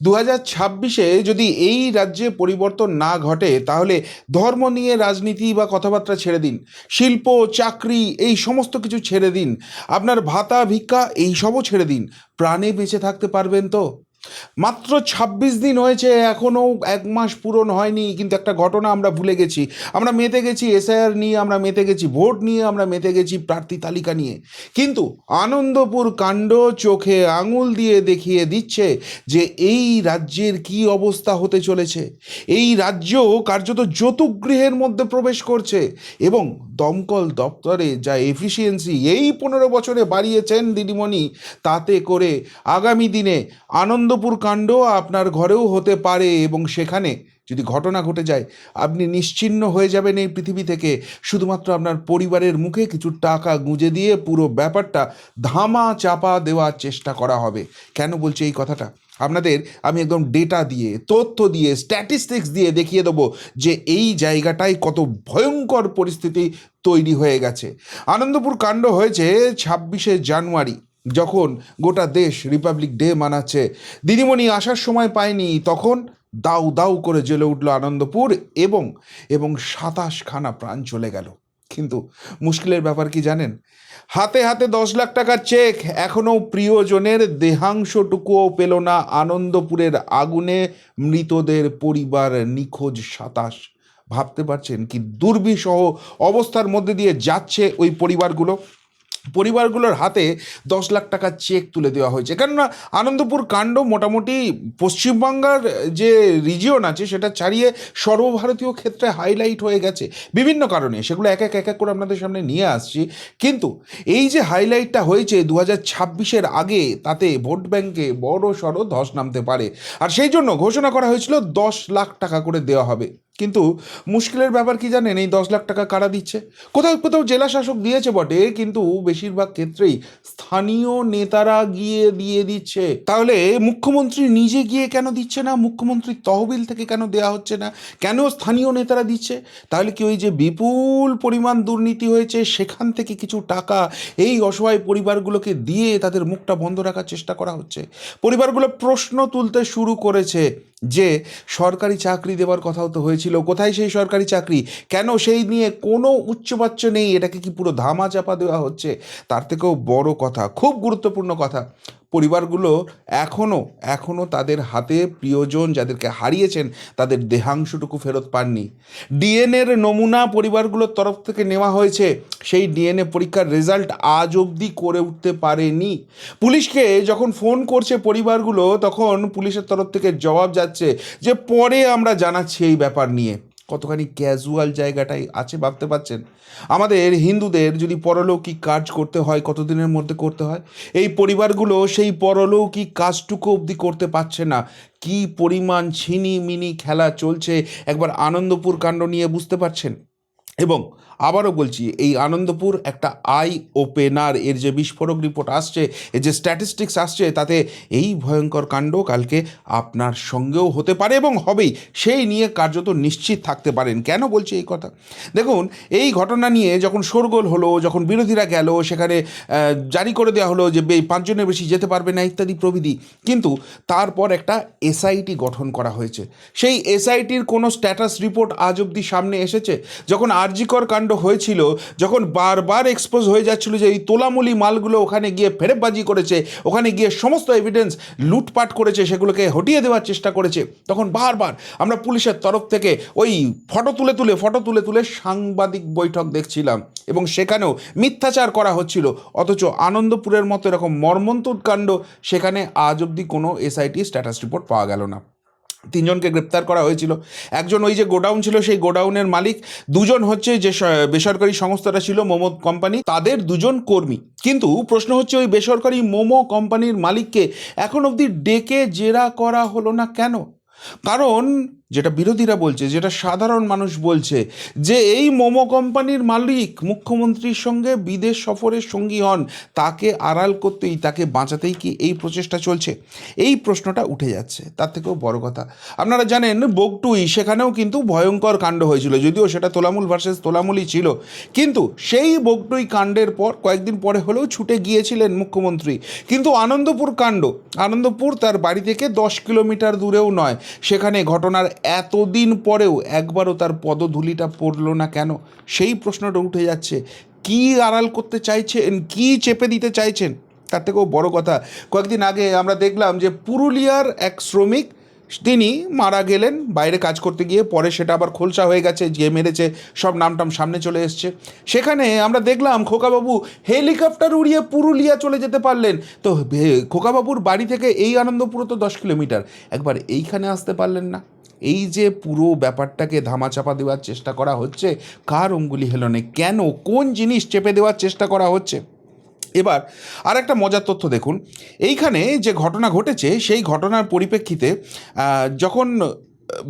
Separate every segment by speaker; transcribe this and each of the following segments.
Speaker 1: 2026-এ যদি এই রাজ্যে পরিবর্তন না ঘটে তাহলে ধর্ম নিয়ে রাজনীতি বা কথাবার্তা ছেড়ে দিন, শিল্প, চাকরি এই সমস্ত কিছু ছেড়ে দিন, আপনার ভাতা ভিক্ষা এই সবও ছেড়ে দিন। প্রাণে বেঁচে থাকতে পারবেন তো? মাত্র 26 দিন হয়েছে, এখনও 1 মাস পূরণ হয়নি, কিন্তু একটা ঘটনা আমরা ভুলে গেছি। আমরা মেতে গেছি এসআইআর নিয়ে, আমরা মেতে গেছি ভোট নিয়ে, আমরা মেতে গেছি প্রার্থী তালিকা নিয়ে। কিন্তু আনন্দপুর কাণ্ড চোখে আঙুল দিয়ে দেখিয়ে দিচ্ছে যে এই রাজ্যের কি অবস্থা হতে চলেছে। এই রাজ্য কার্যত যৌতুকগৃহের মধ্যে প্রবেশ করছে, এবং দমকল দপ্তরে যা এফিসিয়েন্সি এই 15 বছরে বাড়িয়েছেন দিদিমণি, তাতে করে আগামী দিনে আনন্দপুর কাণ্ড আপনার ঘরেও হতে পারে, এবং সেখানে যদি ঘটনা ঘটে যায় আপনি নিশ্চিহ্ন হয়ে যাবেন এই পৃথিবী থেকে। শুধুমাত্র আপনার পরিবারের মুখে কিছু টাকা গুঁজে দিয়ে পুরো ব্যাপারটা ধামা চাপা দেওয়ার চেষ্টা করা হবে। কেন বলছি এই কথাটা? আপনাদের আমি একদম ডেটা দিয়ে, তথ্য দিয়ে, স্ট্যাটিস্টিক্স দিয়ে দেখিয়ে দেবো যে এই জায়গাটায় কত ভয়ঙ্কর পরিস্থিতি তৈরি হয়ে গেছে। আনন্দপুর কাণ্ড হয়েছে 26শে জানুয়ারি, যখন গোটা দেশ রিপাবলিক ডে মানাচ্ছে। দিদিমণি আসার সময় পায়নি, তখন দাউ দাউ করে জ্বলে উঠল আনন্দপুর, এবং 27খানা প্রাণ চলে গেল। কিন্তু মুশকিলের ব্যাপার কি জানেন? হাতে হাতে 10 লাখ টাকার চেক, এখনও প্রিয়জনের দেহাংশটুকুও পেল না আনন্দপুরের আগুনে মৃতদের পরিবার নিখোঁজ 27। ভাবতে পারছেন কি দুর্বিষহ অবস্থার মধ্যে দিয়ে যাচ্ছে ওই পরিবারগুলোর হাতে 10 লাখ টাকার চেক তুলে দেওয়া হয়েছে। কেননা আনন্দপুর কাণ্ড মোটামুটি পশ্চিমবাংলার যে রিজিয়ন আছে সেটা ছাড়িয়ে সর্বভারতীয় ক্ষেত্রে হাইলাইট হয়ে গেছে বিভিন্ন কারণে। সেগুলো এক এক করে আপনাদের সামনে নিয়ে আসছি। কিন্তু এই যে হাইলাইটটা হয়েছে 2026-এর আগে, তাতে ভোট ব্যাংকে বড় সড়ো ধস নামতে পারে, আর সেই জন্য ঘোষণা করা হয়েছিল 10 লাখ টাকা করে দেওয়া হবে। কিন্তু মুশকিলের ব্যাপার কি জানেন? এই 10 লাখ টাকা কারা দিচ্ছে? কোথাও কোথাও জেলা শাসক দিয়েছে বটে, কিন্তু বেশিরভাগ ক্ষেত্রেই স্থানীয় নেতারা গিয়ে দিয়ে দিচ্ছে। তাহলে মুখ্যমন্ত্রী নিজে গিয়ে কেন দিচ্ছে না? মুখ্যমন্ত্রীর তহবিল থেকে কেন দেওয়া হচ্ছে না? কেন স্থানীয় নেতারা দিচ্ছে? তাহলে কি ওই যে বিপুল পরিমাণ দুর্নীতি হয়েছে সেখান থেকে কিছু টাকা এই অসহায় পরিবারগুলোকে দিয়ে তাদের মুখটা বন্ধ রাখার চেষ্টা করা হচ্ছে? পরিবারগুলো প্রশ্ন তুলতে শুরু করেছে যে সরকারি চাকরি দেওয়ার কথাও তো হয়েছিল, কোথায় সেই সরকারি চাকরি? কেন সেই নিয়ে কোনো উচ্চবাচ্য নেই? এটাকে কি পুরো ধামা চাপা দেওয়া হচ্ছে? তার থেকেও বড় কথা, খুব গুরুত্বপূর্ণ কথা, পরিবারগুলো এখনও তাদের হাতে প্রিয়জন যাদেরকে হারিয়েছেন তাদের দেহাংশটুকু ফেরত পাননি। ডিএনএর নমুনা পরিবারগুলোর তরফ থেকে নেওয়া হয়েছে, সেই ডিএনএ পরীক্ষার রেজাল্ট আজ অবধি করে উঠতে পারেনি। পুলিশকে যখন ফোন করছে পরিবারগুলো, তখন পুলিশের তরফ থেকে জবাব যাচ্ছে যে পরে আমরা জানাচ্ছি এই ব্যাপার নিয়ে। কতখানি ক্যাজুয়াল জায়গাটাই আছে ভাবতে পারছেন? আমাদের হিন্দুদের যদি পরলৌকিক কাজ করতে হয় কতদিনের মধ্যে করতে হয়? এই পরিবারগুলো সেই পরলৌকিক কাজটুকু অবধি করতে পারছে না। কি পরিমাণ ছিনিমিনি খেলা চলছে একবার আনন্দপুর কাণ্ড নিয়ে বুঝতে পারছেন? এবং আবারও বলছি, এই আনন্দপুর একটা আই ওপেনার। এর যে বিস্ফোরক রিপোর্ট আসছে, এর যে স্ট্যাটিস্টিক্স আসছে, তাতে এই ভয়ঙ্কর কাণ্ড কালকে আপনার সঙ্গেও হতে পারে এবং হবেই, সেই নিয়ে কার্যত নিশ্চিত থাকতে পারেন। কেন বলছি এই কথা? দেখুন, এই ঘটনা নিয়ে যখন শোরগোল হলো, যখন বিরোধীরা গেল সেখানে জারি করে দেওয়া হলো যে 5 জনের বেশি যেতে পারবে না ইত্যাদি প্রভৃতি, কিন্তু তারপর একটা এসআইটি গঠন করা হয়েছে। সেই এসআইটির কোনো স্ট্যাটাস রিপোর্ট আজ অবধি সামনে এসেছে? যখন আরজিকর কাণ্ড হয়েছিল, যখন বারবার এক্সপোজ হয়ে যাচ্ছিল যে এই তোলামুলি মালগুলো ওখানে গিয়ে ফেরেববাজি করেছে, ওখানে গিয়ে সমস্ত এভিডেন্স লুটপাট করেছে, সেগুলোকে হটিয়ে দেওয়ার চেষ্টা করেছে, তখন বারবার আমরা পুলিশের তরফ থেকে ওই ফটো তুলে তুলে সাংবাদিক বৈঠক দেখছিলাম, এবং সেখানেও মিথ্যাচার করা হচ্ছিল। অথচ আনন্দপুরের মতো এরকম মর্মন্তুদ কাণ্ড, সেখানে আজ অবধি কোনো এসআইটি স্ট্যাটাস রিপোর্ট পাওয়া গেল না। 3জনকে গ্রেপ্তার করা হয়েছিল। একজন ওই যে গোডাউন ছিল সেই গোডাউনের মালিক, 2জন হচ্ছে যে বেসরকারি সংস্থাটা ছিল মোমো কোম্পানি, তাদের 2জন কর্মী। কিন্তু প্রশ্ন হচ্ছে ওই বেসরকারি মোমো কোম্পানির মালিককে এখন অবধি ডেকে জেরা করা হলো না কেন? কারণ যেটা বিরোধীরা বলছে, যেটা সাধারণ মানুষ বলছে, যে এই মোমো কোম্পানির মালিক মুখ্যমন্ত্রীর সঙ্গে বিদেশ সফরের সঙ্গী হন, তাকে আড়াল করতেই, তাকে বাঁচাতেই কি এই প্রচেষ্টা চলছে? এই প্রশ্নটা উঠে যাচ্ছে। তার থেকেও বড় কথা, আপনারা জানেন বগটুই, সেখানেও কিন্তু ভয়ঙ্কর কাণ্ড হয়েছিল, যদিও সেটা তোলামূল ভার্সেস তোলামূলই ছিল, কিন্তু সেই বগটুই কাণ্ডের পর কয়েকদিন পরে হলেও ছুটে গিয়েছিলেন মুখ্যমন্ত্রী। কিন্তু আনন্দপুর কাণ্ড, আনন্দপুর তার বাড়ি থেকে 10 কিলোমিটার দূরেও নয়, সেখানে ঘটনার এতদিন পরেও একবারও তার পদধূলিটা পড়ল না কেন? সেই প্রশ্নটা উঠে যাচ্ছে। কি আড়াল করতে চাইছেন, কি চেপে দিতে চাইছেন? তার থেকেও বড় কথা, কয়েকদিন আগে আমরা দেখলাম যে পুরুলিয়ার এক শ্রমিক, তিনি মারা গেলেন বাইরে কাজ করতে গিয়ে, পরে সেটা আবার খোলসা হয়ে গেছে, যে মেরেছে সব নামটাম সামনে চলে এসছে। সেখানে আমরা দেখলাম খোকাবাবু হেলিকপ্টার উড়িয়ে পুরুলিয়া চলে যেতে পারলেন। তো খোকাবাবুর বাড়ি থেকে এই আনন্দপুর তো 10 কিলোমিটার, একবার এইখানে আসতে পারলেন না? এই যে পুরো ব্যাপারটাকে ধামাচাপা দেওয়ার চেষ্টা করা হচ্ছে, কার অঙ্গুলি হেলনে, কেন, কোন জিনিস চেপে দেওয়ার চেষ্টা করা হচ্ছে? এবার আর একটা মজার তথ্য দেখুন, এইখানে যে ঘটনা ঘটেছে সেই ঘটনার পরিপ্রেক্ষিতে যখন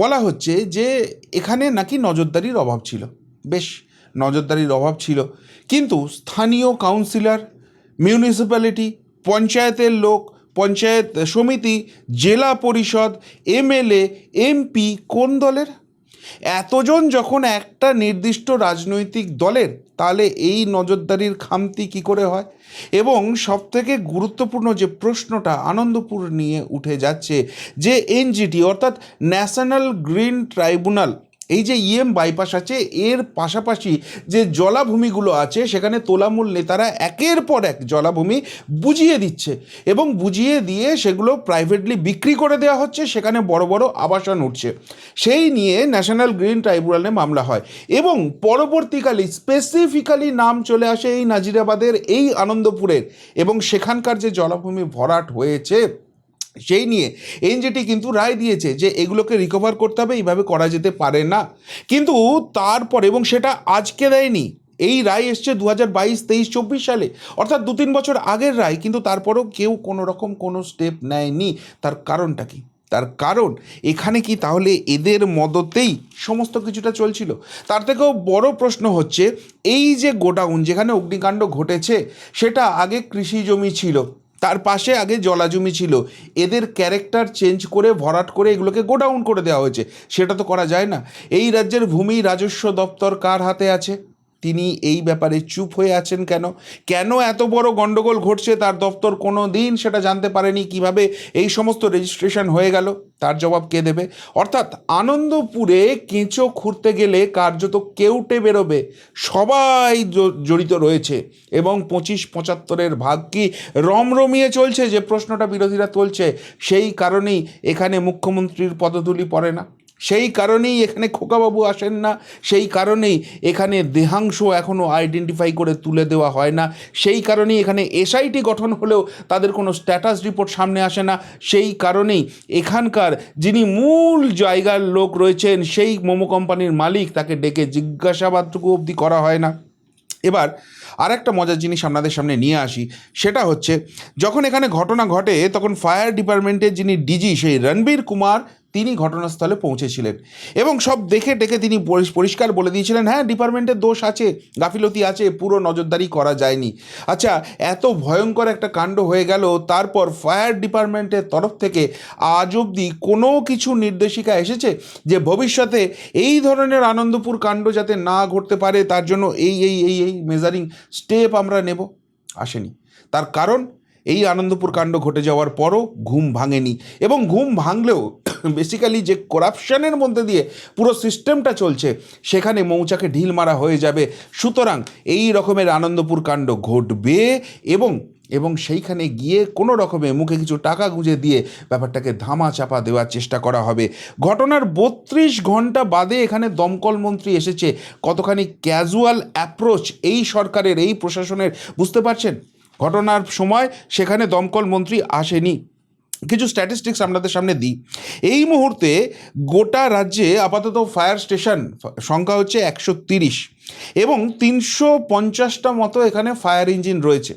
Speaker 1: বলা হচ্ছে যে এখানে নাকি নজরদারির অভাব ছিল, বেশ, নজরদারির অভাব ছিল, কিন্তু স্থানীয় কাউন্সিলর, মিউনিসিপ্যালিটি, পঞ্চায়েতের লোক, পঞ্চায়েত সমিতি, জেলা পরিষদ, এমএলএ, এমপি কোন দলের? এতজন যখন একটা নির্দিষ্ট রাজনৈতিক দলের, তাহলে এই নজরদারির খামতি কি করে হয়? এবং সবথেকে গুরুত্বপূর্ণ যে প্রশ্নটা আনন্দপুর নিয়ে উঠে যাচ্ছে, যে এনজিটি অর্থাৎ ন্যাশনাল গ্রিন ট্রাইব্যুনাল, এই যে বাইপাস আছে, এর পাশাপাশি যে জলাভূমিগুলো আছে, সেখানে তোলামূল নেতারা একের পর এক জলাভূমি বুঝিয়ে দিচ্ছে, এবং বুঝিয়ে দিয়ে সেগুলো প্রাইভেটলি বিক্রি করে দেওয়া হচ্ছে, সেখানে বড় বড় আবাসন উঠছে। সেই নিয়ে ন্যাশনাল গ্রিন ট্রাইব্যুনালে মামলা হয়, এবং পরবর্তীকালে স্পেসিফিক্যালি নাম চলে আসে এই নাজিরাবাদের, এই আনন্দপুরের, এবং সেখানকার যে জলাভূমি ভরাট হয়েছে সেই নিয়ে এনজিটি কিন্তু রায় দিয়েছে যে এগুলোকে রিকভার করতে হবে, এইভাবে করা যেতে পারে না। কিন্তু তারপর, এবং সেটা আজকে দেয়নি, এই রায় এসছে 2022, 23, 24 সালে, অর্থাৎ 2-3 বছর আগের রায়, কিন্তু তারপরেও কেউ কোনো রকম কোনো স্টেপ নেয়নি। তার কারণটা কি? তার কারণ এখানে কি তাহলে এদের মদতেই সমস্ত কিছুটা চলছিল? তার থেকেও বড় প্রশ্ন হচ্ছে, এই যে গোডাউন যেখানে অগ্নিকাণ্ড ঘটেছে, সেটা আগে কৃষি জমি ছিল, তার পাশে আগে জলা জমি ছিল, এদের ক্যারেক্টার চেঞ্জ করে ভরাট করে এগুলোকে গোডাউন করে দেওয়া হয়েছে। সেটা তো করা যায় না। এই রাজ্যের ভূমি রাজস্ব দপ্তর কার হাতে আছে? তিনি এই ব্যাপারে চুপ হয়ে আছেন কেন? কেন এত বড় গন্ডগোল ঘটছে তার দপ্তর কোনো দিন সেটা জানতে পারেনি? কিভাবে এই সমস্ত রেজিস্ট্রেশন হয়ে গেল, তার জবাব কে দেবে? অর্থাৎ আনন্দপুরে কেঁচো খুঁড়তে গেলে কার্যত কেউটে বেরোবে, সবাই জড়িত রয়েছে, এবং 25-75-এর ভাগ কি রমরমিয়ে চলছে, যে প্রশ্নটা বিরোধীরা তুলছে। সেই কারণেই এখানে মুখ্যমন্ত্রীর পদধূলি পড়ে না, সেই কারণেই এখানে খোকাবাবু আসেন না, সেই কারণেই এখানে দেহাংশ এখনও আইডেন্টিফাই করে তুলে দেওয়া হয় না, সেই কারণেই এখানে এসআইটি গঠন হলেও তাদের কোনো স্ট্যাটাস রিপোর্ট সামনে আসে না, সেই কারণেই এখানকার যিনি মূল জায়গার লোক রয়েছেন, সেই মোমো কোম্পানির মালিক, তাকে ডেকে জিজ্ঞাসাবাদটুকু অবধি করা হয় না। এবার আর একটা মজার জিনিস আপনাদের সামনে নিয়ে আসি, সেটা হচ্ছে যখন এখানে ঘটনা ঘটে তখন ফায়ার ডিপার্টমেন্টের যিনি ডিজি, সেই রণবীর কুমার, তিনি ঘটনাস্থলে পৌঁছেছিলেন, এবং সব দেখে টেকে তিনি পরিষ্কার বলে দিয়েছিলেন, হ্যাঁ ডিপার্টমেন্টের দোষ আছে, গাফিলতি আছে, পুরো নজরদারি করা যায়নি। আচ্ছা, এত ভয়ঙ্কর একটা কাণ্ড হয়ে গেল, তারপর ফায়ার ডিপার্টমেন্টের তরফ থেকে আজ অবধি কোনো কিছু নির্দেশিকা এসেছে যে ভবিষ্যতে এই ধরনের আনন্দপুর কাণ্ড যাতে না ঘটতে পারে, তার জন্য এই এই এই এই মেজারিং স্টেপ আমরা নেব? আসেনি। তার কারণ এই আনন্দপুর কাণ্ড ঘটে যাওয়ার পরও ঘুম ভাঙেনি, এবং ঘুম ভাঙলেও বেসিক্যালি যে করাপশনের মধ্যে দিয়ে পুরো সিস্টেমটা চলছে, সেখানে মৌচাকে ঢিল মারা হয়ে যাবে। সুতরাং এই রকমের আনন্দপুর কাণ্ড ঘটবে, এবং সেইখানে গিয়ে কোনো রকমে মুখে কিছু টাকা গুঁজে দিয়ে ব্যাপারটাকে ধামা চাপা দেওয়ার চেষ্টা করা হবে। ঘটনার 32 ঘন্টা বাদে এখানে দমকল মন্ত্রী এসেছে, কতখানি ক্যাজুয়াল অ্যাপ্রোচ এই সরকারের, এই প্রশাসনের, বুঝতে পারছেন? ঘটনার সময় সেখানে দমকল মন্ত্রী আসেনি, কিছু স্ট্যাটিস্টিক্স আপনাদের সামনে দিই। এই মুহূর্তে গোটা রাজ্যে আপাতত ফায়ার স্টেশন সংখ্যা হচ্ছে 130 এবং 350টা মতো এখানে ফায়ার ইঞ্জিন রয়েছে।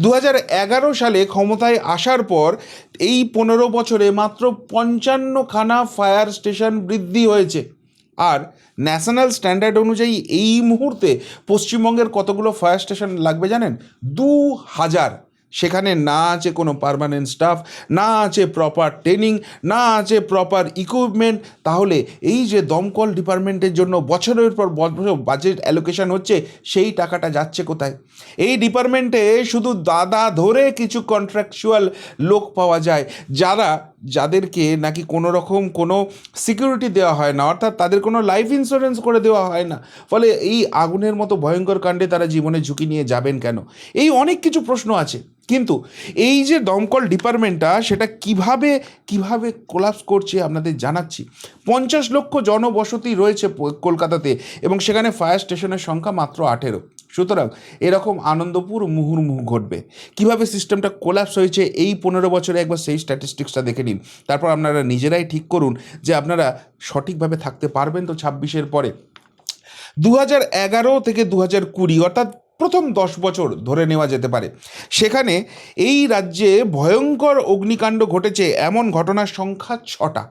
Speaker 1: 2011 সালে ক্ষমতায় আসার পর এই 15 বছরে মাত্র 55খানা ফায়ার স্টেশন বৃদ্ধি হয়েছে। আর ন্যাশনাল স্ট্যান্ডার্ড অনুযায়ী এই মুহূর্তে পশ্চিমবঙ্গের কতগুলো ফায়ার স্টেশন লাগবে জানেন? 2000। সেখানে না আছে কোনো পার্মানেন্ট স্টাফ, না আছে প্রপার ট্রেনিং, না আছে প্রপার ইকুইপমেন্ট। তাহলে এই যে দমকল ডিপার্টমেন্টের জন্য বছরের পর বছর বাজেট অ্যালোকেশন হচ্ছে, সেই টাকাটা যাচ্ছে কোথায়? এই ডিপার্টমেন্টে শুধু দাদা ধরে কিছু কন্ট্রাকচুয়াল লোক পাওয়া যায়, যাদেরকে নাকি কোনো রকম কোনো সিকিউরিটি দেওয়া হয় না, অর্থাৎ তাদের কোনো লাইফ ইন্স্যুরেন্স করে দেওয়া হয় না। ফলে এই আগুনের মতো ভয়ঙ্কর কাণ্ডে তারা জীবনের ঝুঁকি নিয়ে যাবেন কেন? এই অনেক কিছু প্রশ্ন আছে। কিন্তু এই যে দমকল ডিপার্টমেন্টটা, সেটা কিভাবে কোলাপস করছে আপনাদের জানাচ্ছি। 50 লক্ষ জনবসতি রয়েছে কলকাতাতে এবং সেখানে ফায়ার স্টেশনের সংখ্যা মাত্র 18। সুতরাং এরকম আনন্দপুর মুহুর্মুহু ঘটবে। কিভাবে সিস্টেমটা কোলাপস হয়েছে এই 15 বছরে একবার সেই স্ট্যাটিস্টিক্সটা দেখে নিন। তারপর আপনারা নিজেরাই ঠিক করুন যে আপনারা সঠিকভাবে থাকতে পারবেন তো 26-এর পরে। 2011 থেকে 2020 অর্থাৎ প্রথম 10 বছর ধরে নেওয়া যেতে পারে, সেখানে এই রাজ্যে ভয়ঙ্কর অগ্নিকাণ্ড ঘটেছে এমন ঘটনার সংখ্যা 6টা।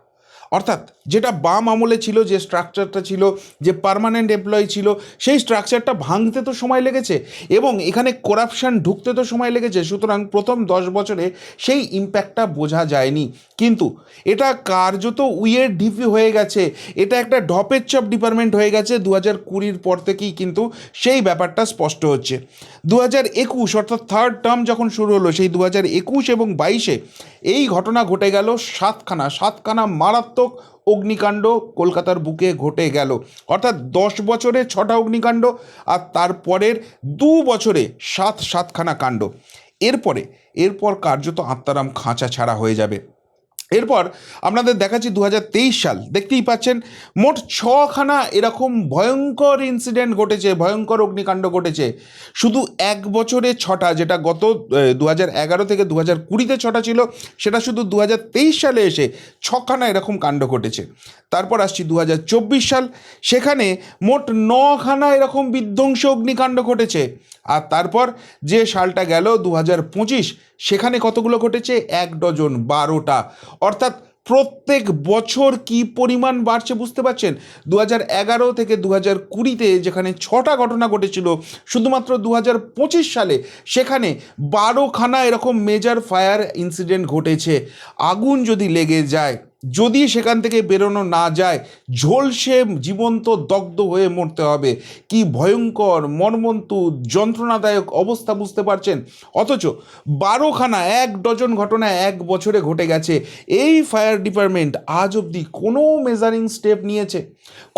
Speaker 1: অর্থাৎ যেটা বাম আমলে ছিল, যে স্ট্রাকচারটা ছিল, যে পার্মানেন্ট এমপ্লয়ি ছিল, সেই স্ট্রাকচারটা ভাঙতে তো সময় লেগেছে এবং এখানে করাপশান ঢুকতে তো সময় লেগেছে। সুতরাং প্রথম 10 বছরে সেই ইম্প্যাক্টটা বোঝা যায়নি। কিন্তু এটা কার্যত উইয়ের ঢিপি হয়ে গেছে, এটা একটা ঢপের চপ ডিপার্টমেন্ট হয়ে গেছে 2020 পর থেকেই কিন্তু সেই ব্যাপারটা স্পষ্ট হচ্ছে। 2021 অর্থাৎ থার্ড টার্ম যখন শুরু হলো, সেই 2021 এবং 22-এ এই ঘটনা ঘটে গেল। সাতখানা মারাত্মক অগ্নিকাণ্ড কলকাতার বুকে ঘটে গেল। অর্থাৎ 10 বছরে 6টা অগ্নিকাণ্ড, আর তারপরের 2 বছরে সাতখানা কাণ্ড। এরপর কার্যত আত্মারাম খাঁচা ছাড়া হয়ে যাবে। এরপর আপনাদের দেখাচ্ছি 2023 সাল। দেখতেই পাচ্ছেন মোট 6খানা এরকম ভয়ঙ্কর ইনসিডেন্ট ঘটেছে, ভয়ঙ্কর অগ্নিকাণ্ড ঘটেছে। শুধু এক বছরে 6টা, যেটা গত 2011 থেকে 2020-তে 6টা ছিল, সেটা শুধু 2023 সালে এসে 6খানা এরকম কাণ্ড ঘটেছে। তারপর আসছি 2024 সাল, সেখানে মোট 9খানা এরকম বিধ্বংসী অগ্নিকাণ্ড ঘটেছে। আর তারপর যে সালটা গেল 2025, সেখানে কতগুলো ঘটেছে? 1 ডজন, 12টা। অর্থাৎ প্রত্যেক বছর কি পরিমাণ বাড়ছে বুঝতে পারছেন। 2011 থেকে 2020-তে যেখানে 6টা ঘটনা ঘটেছিল, শুধুমাত্র 2025 সালে সেখানে 12খানা এরকম মেজর ফায়ার ইনসিডেন্ট ঘটেছে। আগুন যদি লেগে যায়, যদি সেখান থেকে বেরোনো না যায়, ঝলসে জীবন্ত দগ্ধ হয়ে মরতে হবে। কি ভয়ঙ্কর, মর্মন্তু, যন্ত্রণাদায়ক অবস্থা বুঝতে পারছেন। অথচ 12খানা, 1 ডজন ঘটনা 1 বছরে ঘটে গেছে। এই ফায়ার ডিপার্টমেন্ট আজ অবধি কোনো মেজারিং স্টেপ নিয়েছে,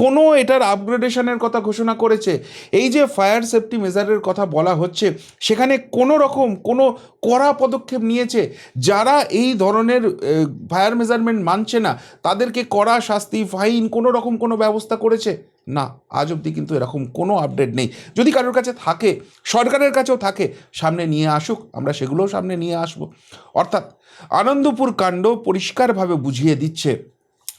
Speaker 1: কোনো এটার আপগ্রেডেশনের কথা ঘোষণা করেছে? এই যে ফায়ার সেফটি মেজারের কথা বলা হচ্ছে, সেখানে কোনো রকম কোনো কড়া পদক্ষেপ নিয়েছে? যারা এই ধরনের ফায়ার মেজারমেন্ট মানছে না, তাদেরকে কড়া শাস্তি, ফাইন, কোনো রকম কোনো ব্যবস্থা করেছে? না, আজ অবধি কিন্তু এরকম কোনো আপডেট নেই। যদি কারোর কাছে থাকে, সরকারের কাছেও থাকে, সামনে নিয়ে আসুক, আমরা সেগুলোও সামনে নিয়ে আসব। অর্থাৎ আনন্দপুর কাণ্ড পরিষ্কারভাবে বুঝিয়ে দিচ্ছে,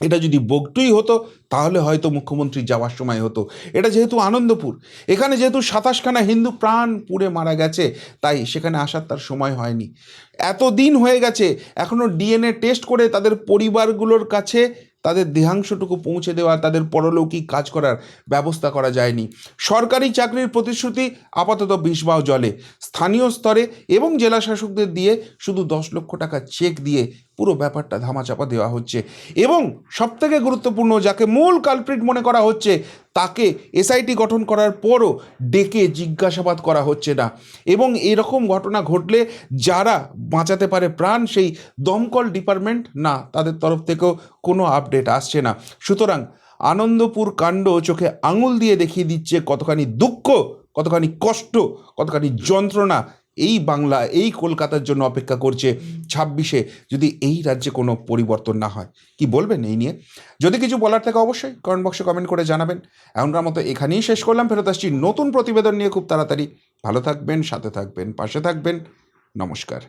Speaker 1: এটা যদি বগটুই হতো তাহলে হয়তো মুখ্যমন্ত্রী যাওয়ার সময় হতো। এটা যেহেতু আনন্দপুর, এখানে যেহেতু 27খানা হিন্দু প্রাণ পুড়ে মারা গেছে, তাই সেখানে আসার তার সময় হয়নি। এত দিন হয়ে গেছে, এখনও ডিএনএ টেস্ট করে তাদের পরিবারগুলোর কাছে তাদের দেহাংশটুকু পৌঁছে দেওয়া, তাদের পরলৌকিক কাজ করার ব্যবস্থা করা যায়নি। সরকারি চাকরির প্রতিশ্রুতি আপাতত বিষবাও জলে। স্থানীয় স্তরে এবং জেলা শাসকদের দিয়ে শুধু 10 লক্ষ টাকা চেক দিয়ে পুরো ব্যাপারটা ধামাচাপা দেওয়া হচ্ছে। এবং সবথেকে গুরুত্বপূর্ণ, যাকে মূল কালপ্রিট মনে করা হচ্ছে, তাকে এসআইটি গঠন করার পরও ডেকে জিজ্ঞাসাবাদ করা হচ্ছে না। এবং এরকম ঘটনা ঘটলে যারা বাঁচাতে পারে প্রাণ, সেই দমকল ডিপার্টমেন্ট, না, তাদের তরফ থেকেও কোনো আপডেট আসছে না। সুতরাং আনন্দপুর কাণ্ড চোখে আঙুল দিয়ে দেখিয়ে দিচ্ছে কতখানি দুঃখ, কতখানি কষ্ট, কতখানি যন্ত্রণা এই বাংলা, এই কলকাতার জন্য অপেক্ষা করছে 26-এ, যদি এই রাজ্যে কোনো পরিবর্তন না হয়। কি বলবেন এই নিয়ে? যদি কিছু বলার থাকে অবশ্যই কমেন্ট বক্সে কমেন্ট করে জানাবেন। এখনকার মতো এখানেই শেষ করলাম, ফেরত আসছি নতুন প্রতিবেদন নিয়ে খুব তাড়াতাড়ি। ভালো থাকবেন, সাথে থাকবেন, পাশে থাকবেন। নমস্কার।